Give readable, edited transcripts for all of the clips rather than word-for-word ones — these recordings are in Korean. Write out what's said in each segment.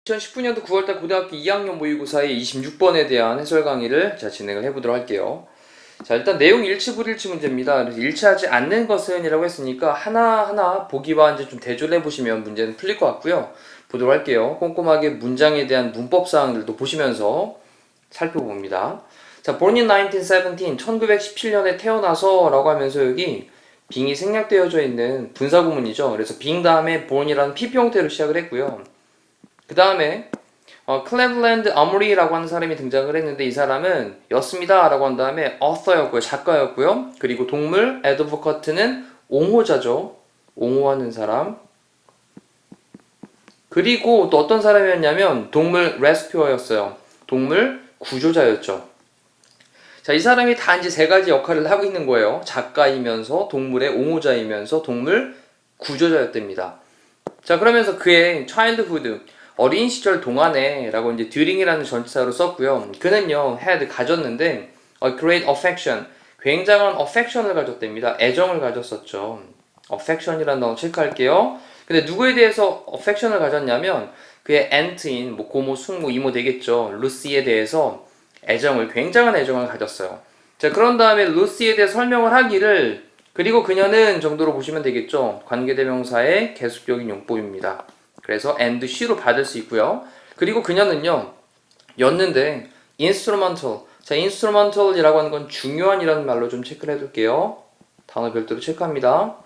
(2019년도 9월달) 고등학교 2학년 모의고사의 26번에 대한 해설 강의를 제가 진행을 해보도록 할게요. 자, 일단 내용 일치 불일치 문제입니다. 그래서 일치하지 않는 것은 이라고 했으니까 하나하나 보기와 이제 좀 대조를 해보시면 문제는 풀릴 것 같고요. 보도록 할게요. 꼼꼼하게 문장에 대한 문법 사항들도 보시면서 살펴봅니다. 자, born in 1917, 1917년에 태어나서 라고 하면서 여기 being이 생략되어져 있는 분사구문이죠. 그래서 being 다음에 born이라는 PP 형태로 시작을 했고요. 그 다음에 클레블랜드 아모리라고 하는 사람이 등장을 했는데 이 사람은 였습니다 라고 한 다음에 author였고요, 작가였고요. 그리고 동물 advocate는 옹호자죠, 옹호하는 사람. 그리고 또 어떤 사람이었냐면 동물 rescuer였어요, 동물 구조자였죠. 자, 이 사람이 다 이제 세 가지 역할을 하고 있는 거예요. 작가이면서 동물의 옹호자이면서 동물 구조자였답니다. 자, 그러면서 그의 childhood, 어린 시절 동안에 라고 이제 during이라는 전치사로 썼고요. 그는요, had 가졌는데 a great affection, 굉장한 affection을 가졌답니다. 애정을 가졌었죠. affection이라는 단어 체크할게요. 근데 누구에 대해서 affection을 가졌냐면 그의 aunt인 뭐 고모, 숙모, 이모 되겠죠, 루시에 대해서 애정을, 굉장한 애정을 가졌어요. 자, 그런 다음에 루시에 대해 설명을 하기를, 그리고 그녀는 정도로 보시면 되겠죠. 관계대명사의 계속적인 용법입니다. 그래서 and she로 받을 수 있고요. 그리고 그녀는요, 였는데 instrumental. 자, instrumental이라고 하는 건 중요한이라는 말로 좀 체크를 해둘게요. 단어 별도로 체크합니다.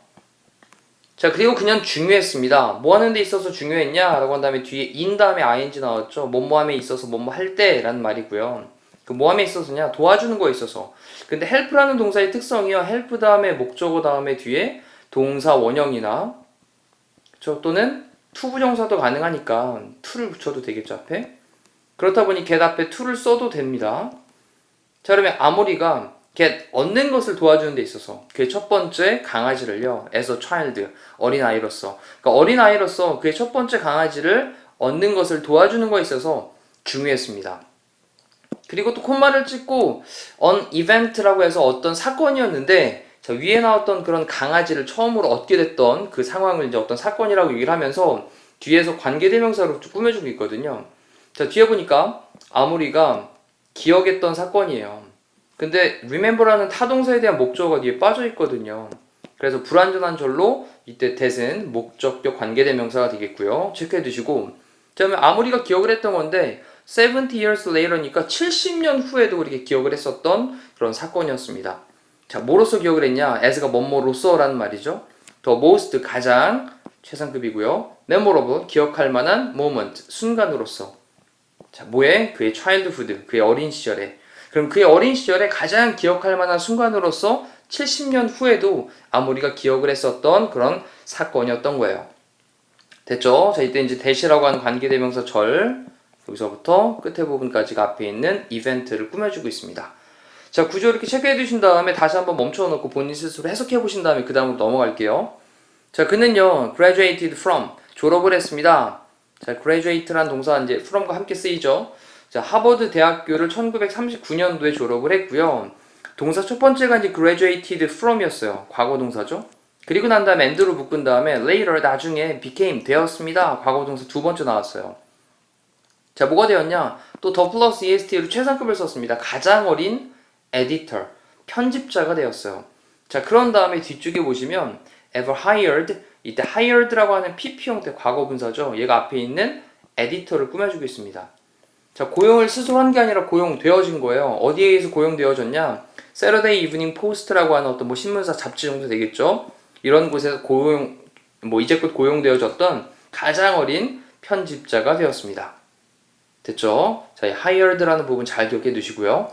자, 그리고 그녀는 중요했습니다. 뭐 하는 데 있어서 중요했냐 라고 한 다음에 뒤에 in 다음에 ing 나왔죠. 뭐뭐함에 있어서 뭐뭐 할 때 라는 말이고요. 그 뭐함에 있어서냐, 도와주는 거에 있어서. 근데 help라는 동사의 특성이요, help 다음에 목적어 다음에 뒤에 동사 원형이나 또는 투부정사도 가능하니까 to를 붙여도 되겠죠, 앞에. 그렇다 보니 get 앞에 to를 써도 됩니다. 자, 그러면 아모리가 get, 얻는 것을 도와주는 데 있어서 그의 첫 번째 강아지를요, as a child, 어린아이로서, 그러니까 어린아이로서 그의 첫 번째 강아지를 얻는 것을 도와주는 거에 있어서 중요했습니다. 그리고 또 콤마를 찍고 on event라고 해서 어떤 사건이었는데, 자, 위에 나왔던 그런 강아지를 처음으로 얻게 됐던 그 상황을 이제 어떤 사건이라고 얘기를 하면서 뒤에서 관계대명사로 꾸며주고 있거든요. 자, 뒤에 보니까 아모리가 기억했던 사건이에요. 근데 remember라는 타동사에 대한 목적어가 뒤에 빠져 있거든요. 그래서 불완전한 절로 이때 that은 목적격 관계대명사가 되겠고요. 체크해 두시고, 자, 그러면 아모리가 기억을 했던 건데 70 years later니까 70년 후에도 그렇게 기억을 했었던 그런 사건이었습니다. 자, 뭐로서 기억을 했냐? as가 뭐뭐로서 라는 말이죠. the most, 가장 최상급이고요. memorable, 기억할 만한 moment, 순간으로서. 자, 뭐에? 그의 childhood, 그의 어린 시절에. 그럼 그의 어린 시절에 가장 기억할 만한 순간으로서 70년 후에도 아모리가 기억을 했었던 그런 사건이었던 거예요. 됐죠? 자, 이때 이제 that이라고 하는 관계대명사 절, 여기서부터 끝에 부분까지가 앞에 있는 이벤트를 꾸며주고 있습니다. 자, 구조 이렇게 체크해 두신 다음에 다시 한번 멈춰 놓고 본인 스스로 해석해 보신 다음에 그 다음으로 넘어갈게요. 자, 그는요, graduated from, 졸업을 했습니다. 자, graduate란 동사 이제 from과 함께 쓰이죠. 자, 하버드 대학교를 1939년도에 졸업을 했고요. 동사 첫 번째가 이제 graduated from이었어요. 과거 동사죠. 그리고 난 다음에 and로 묶은 다음에 later, 나중에 became, 되었습니다. 과거 동사 두 번째 나왔어요. 자, 뭐가 되었냐? 또 더 플러스 est로 최상급을 썼습니다. 가장 어린 editor, 편집자가 되었어요. 자, 그런 다음에 뒤쪽에 보시면 ever hired, 이때 hired라고 하는 PP 형태 과거 분사죠. 얘가 앞에 있는 editor를 꾸며주고 있습니다. 자, 고용을 스스로 한 게 아니라 고용되어진 거예요. 어디에 의해서 고용되어졌냐? Saturday Evening Post라고 하는 어떤 뭐 신문사, 잡지 정도 되겠죠. 이런 곳에서 이제껏 고용되어졌던 가장 어린 편집자가 되었습니다. 됐죠? 자, 이 hired라는 부분 잘 기억해 두시고요.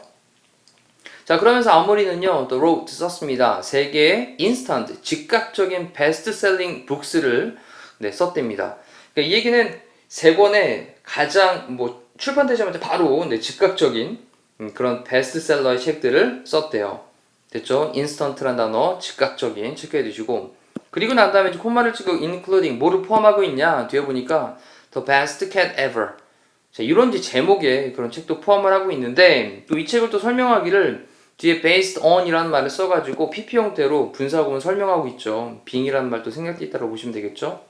자, 그러면서 아모리는요, 또 wrote, 썼습니다. 3개의 instant, 즉각적인 베스트셀링 북스를 썼답니다. 그러니까 이 얘기는 3권의 가장 출판되자마자 바로 즉각적인 그런 베스트셀러의 책들을 썼대요. 됐죠? instant란 단어 즉각적인 체크해 두시고, 그리고 난 다음에 이제 콤마를 찍고 including, 뭐를 포함하고 있냐? 뒤에 보니까 the best cat ever. 자, 이런 제목의 그런 책도 포함을 하고 있는데, 또 이 책을 또 설명하기를 뒤에 based on 이라는 말을 써가지고 PP 형태로 분사구문 설명하고 있죠. being이라는 말도 생략돼 있다고 보시면 되겠죠.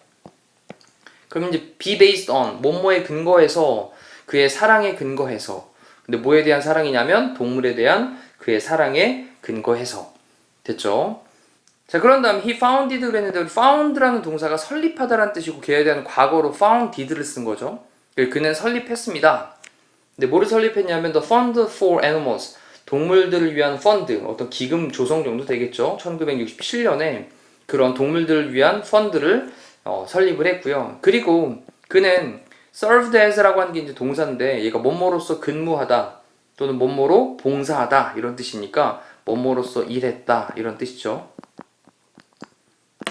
그럼 이제 be based on, 뭐뭐에 근거해서, 그의 사랑에 근거해서. 근데 뭐에 대한 사랑이냐면 동물에 대한 그의 사랑에 근거해서. 됐죠? 자, 그런 다음 he founded 그랬는데 found라는 동사가 설립하다라는 뜻이고 그에 대한 과거로 founded를 쓴 거죠. 그는 설립했습니다. 근데 뭐를 설립했냐면 the fund for animals, 동물들을 위한 펀드, 어떤 기금 조성 정도 되겠죠. 1967년에 그런 동물들을 위한 펀드를 설립을 했고요. 그리고 그는 served as라고 하는 게 이제 동사인데 얘가 뭐뭐로서 근무하다 또는 뭐뭐로 봉사하다 이런 뜻이니까 뭐뭐로서 일했다 이런 뜻이죠.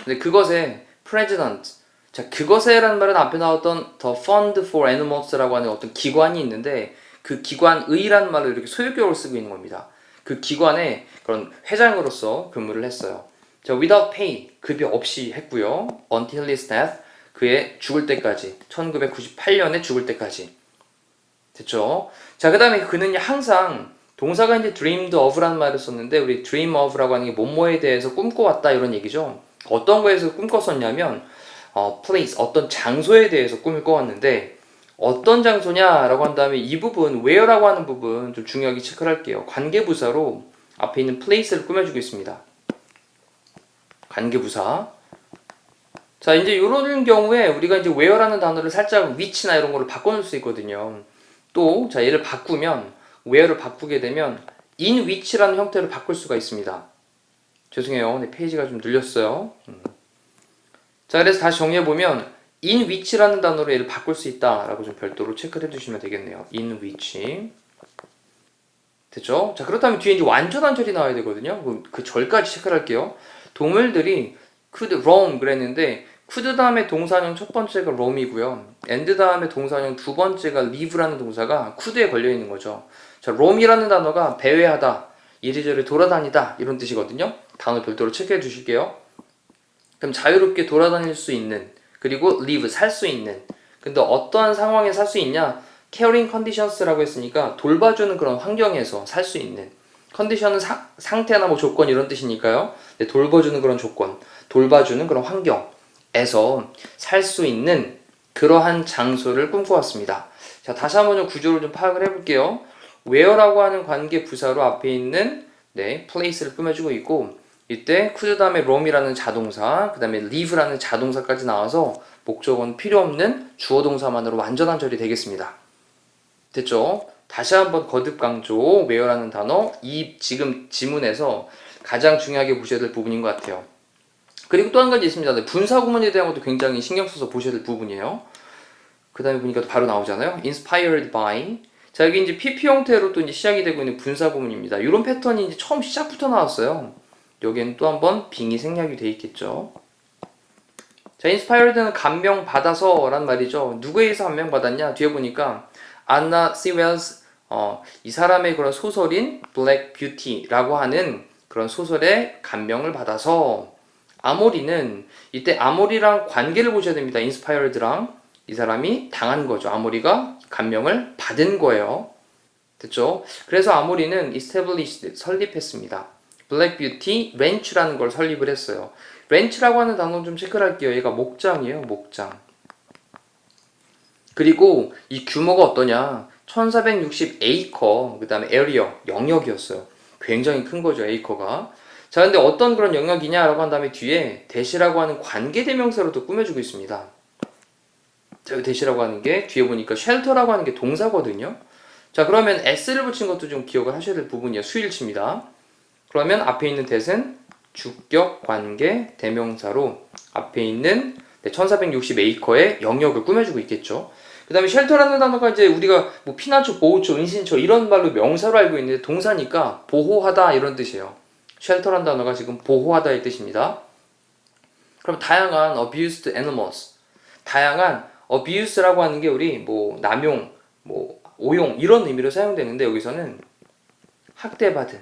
근데 그것의 president, 자 그것에라는 말은 앞에 나왔던 the fund for animals라고 하는 어떤 기관이 있는데 그 기관의라는 말로 이렇게 소유격을 쓰고 있는 겁니다. 그 기관의 그런 회장으로서 근무를 했어요. 자, without pay, 급여 없이 했고요. until his death, 그의 죽을 때까지, 1998년에 죽을 때까지. 됐죠? 자, 그 다음에 그는 항상 동사가 이제 dreamed of라는 말을 썼는데 우리 dream of라고 하는 게 뭐뭐에 대해서 꿈꿔왔다 이런 얘기죠. 어떤 거에서 꿈꿨었냐면 place, 어떤 장소에 대해서 꿈을 꿔왔는데 어떤 장소냐라고 한 다음에 이 부분 where라고 하는 부분 좀 중요하게 체크를 할게요. 관계부사로 앞에 있는 place를 꾸며주고 있습니다. 관계부사. 자, 이제 이런 경우에 우리가 이제 where라는 단어를 살짝 which나 이런 거를 바꿔놓을 수 있거든요. 또, 자, 얘를 바꾸면, where를 바꾸게 되면 in which라는 형태로 바꿀 수가 있습니다. 죄송해요. 네, 페이지가 좀 늘렸어요. 자, 그래서 다시 정리해보면 in which라는 단어로 얘를 바꿀 수 있다라고 좀 별도로 체크를 해주시면 되겠네요. in which. 됐죠? 자, 그렇다면 뒤에 이제 완전한 절이 나와야 되거든요. 그 절까지 체크를 할게요. 동물들이 could roam 그랬는데 could 다음에 동사형 첫 번째가 roam이고요. and 다음에 동사형 두 번째가 live라는 동사가 could에 걸려 있는 거죠. 자, roam이라는 단어가 배회하다, 이리저리 돌아다니다 이런 뜻이거든요. 단어 별도로 체크해 주실게요. 그럼 자유롭게 돌아다닐 수 있는, 그리고 live, 살 수 있는. 근데 어떠한 상황에 살 수 있냐? caring conditions라고 했으니까 돌봐주는 그런 환경에서 살 수 있는. 컨디션은 상태나 뭐 조건 이런 뜻이니까요. 네, 돌봐주는 그런 조건, 돌봐주는 그런 환경에서 살 수 있는 그러한 장소를 꿈꿔왔습니다. 자, 다시 한번 좀 구조를 좀 파악을 해볼게요. where라고 하는 관계 부사로 앞에 있는 네, place를 꾸며주고 있고 이때 could 다음에 roam이라는 자동사, 그 다음에 live라는 자동사까지 나와서 목적어는 필요 없는 주어 동사만으로 완전한 절이 되겠습니다. 됐죠? 다시 한번 거듭 강조, where라는 단어, 이 지금 지문에서 가장 중요하게 보셔야 될 부분인 것 같아요. 그리고 또 한 가지 있습니다. 분사 구문에 대한 것도 굉장히 신경 써서 보셔야 될 부분이에요. 그 다음에 보니까 또 바로 나오잖아요. inspired by. 자, 여기 이제 PP 형태로 또 이제 시작이 되고 있는 분사 구문입니다. 이런 패턴이 이제 처음 시작부터 나왔어요. 여기에는 또 한번 being이 생략이 돼 있겠죠. 자, inspired는 감명 받아서 란 말이죠. 누구에 의해서 감명 받았냐? 뒤에 보니까 안나 시웰스 이 사람의 그런 소설인 블랙 뷰티라고 하는 그런 소설에 감명을 받아서 아모리는 이때 아모리랑 관계를 보셔야 됩니다. 인스파이어드랑 이 사람이 당한 거죠. 아모리가 감명을 받은 거예요. 됐죠? 그래서 아모리는 established 설립했습니다. 블랙 뷰티 렌치라는 걸 설립을 했어요. 렌치라고 하는 단어는 좀 체크를 할게요. 얘가 목장이에요. 목장. 그리고 이 규모가 어떠냐? 1460 에이커, 그 다음에 에리어, 영역이었어요. 굉장히 큰 거죠, 에이커가. 자, 근데 어떤 그런 영역이냐라고 한 다음에 뒤에 대시라고 하는 관계대명사로도 꾸며주고 있습니다. 자, 대시라고 하는 게 뒤에 보니까 쉘터라고 하는 게 동사거든요. 자, 그러면 s를 붙인 것도 좀 기억을 하셔야 될 부분이에요. 수일치입니다. 그러면 앞에 있는 대신 주격 관계 대명사로 앞에 있는 1460 에이커의 영역을 꾸며주고 있겠죠. 그 다음에 쉘터라는 단어가 이제 우리가 뭐 피난처, 보호처, 은신처 이런 말로 명사로 알고 있는데 동사니까 보호하다 이런 뜻이에요. 쉘터라는 단어가 지금 보호하다의 뜻입니다. 그럼 다양한 abused animals, 다양한 abuse라고 하는 게 우리 뭐 남용, 뭐 오용 이런 의미로 사용되는데 여기서는 학대받은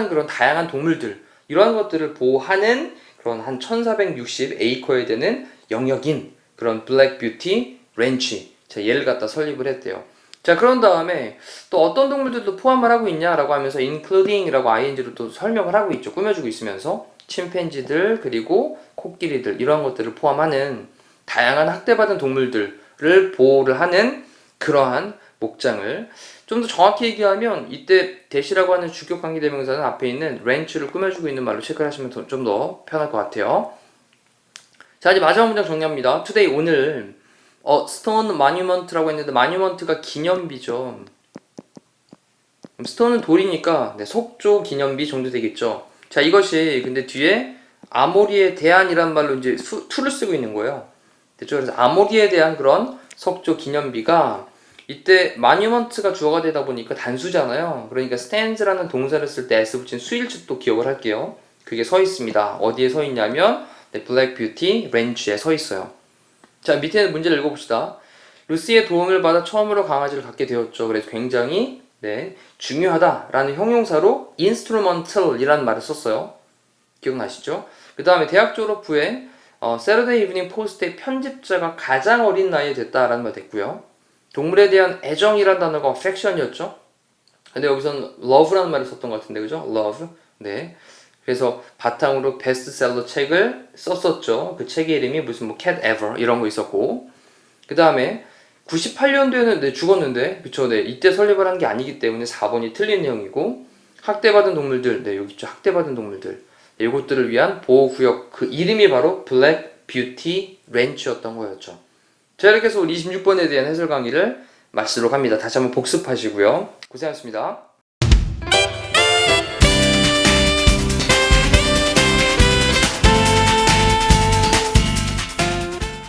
그런 다양한 동물들 이러한 것들을 보호하는 그런 한 1460 에이커에 되는 영역인 그런 블랙 뷰티 렌치. 자, 얘를 갖다 설립을 했대요. 자, 그런 다음에 또 어떤 동물들도 포함을 하고 있냐라고 하면서 including이라고 ing로 또 설명을 하고 있죠. 꾸며주고 있으면서 침팬지들 그리고 코끼리들 이런 것들을 포함하는 다양한 학대받은 동물들을 보호를 하는 그러한 목장을 좀 더 정확히 얘기하면 이때 대시라고 하는 주격 관계 대명사는 앞에 있는 렌치를 꾸며주고 있는 말로 체크를 하시면 좀 더 편할 것 같아요. 자, 이제 마지막 문장 정리합니다. Today 오늘 stone monument라고 했는데 monument가 기념비죠. 스톤은 돌이니까 석조 기념비 정도 되겠죠. 자, 이것이 근데 뒤에 아모리에 대한이란 말로 이제 to를 쓰고 있는 거예요. 됐죠? 그래서 아모리에 대한 그런 석조 기념비가 이때 monument가 주어가 되다 보니까 단수잖아요. 그러니까 stands라는 동사를 쓸 때 s 붙인 수일축도 기억을 할게요. 그게 서 있습니다. 어디에 서 있냐면 Black Beauty 렌치에 서 있어요. 자, 밑에 문제를 읽어봅시다. 루시의 도움을 받아 처음으로 강아지를 갖게 되었죠. 그래서 굉장히 중요하다라는 형용사로 instrumental이라는 말을 썼어요. 기억나시죠? 그 다음에 대학 졸업 후에 Saturday Evening Post의 편집자가 가장 어린 나이에 됐다라는 말 됐고요. 동물에 대한 애정이란 단어가 affection이었죠. 근데 여기서는 love라는 말을 썼던 것 같은데, 그죠? love. 네. 그래서 바탕으로 베스트셀러 책을 썼었죠. 그 책의 이름이 무슨 뭐 Cat Ever 이런 거 있었고. 그 다음에 98년도에는 죽었는데, 그쵸? 네. 이때 설립을 한 게 아니기 때문에 4번이 틀린 내용이고, 학대받은 동물들, 네, 여기 있죠. 학대받은 동물들. 네, 이것들을 위한 보호구역, 그 이름이 바로 Black Beauty Ranch였던 거였죠. 자, 이렇게 해서 우리 26번에 대한 해설 강의를 마치도록 합니다. 다시 한번 복습하시고요. 고생하셨습니다.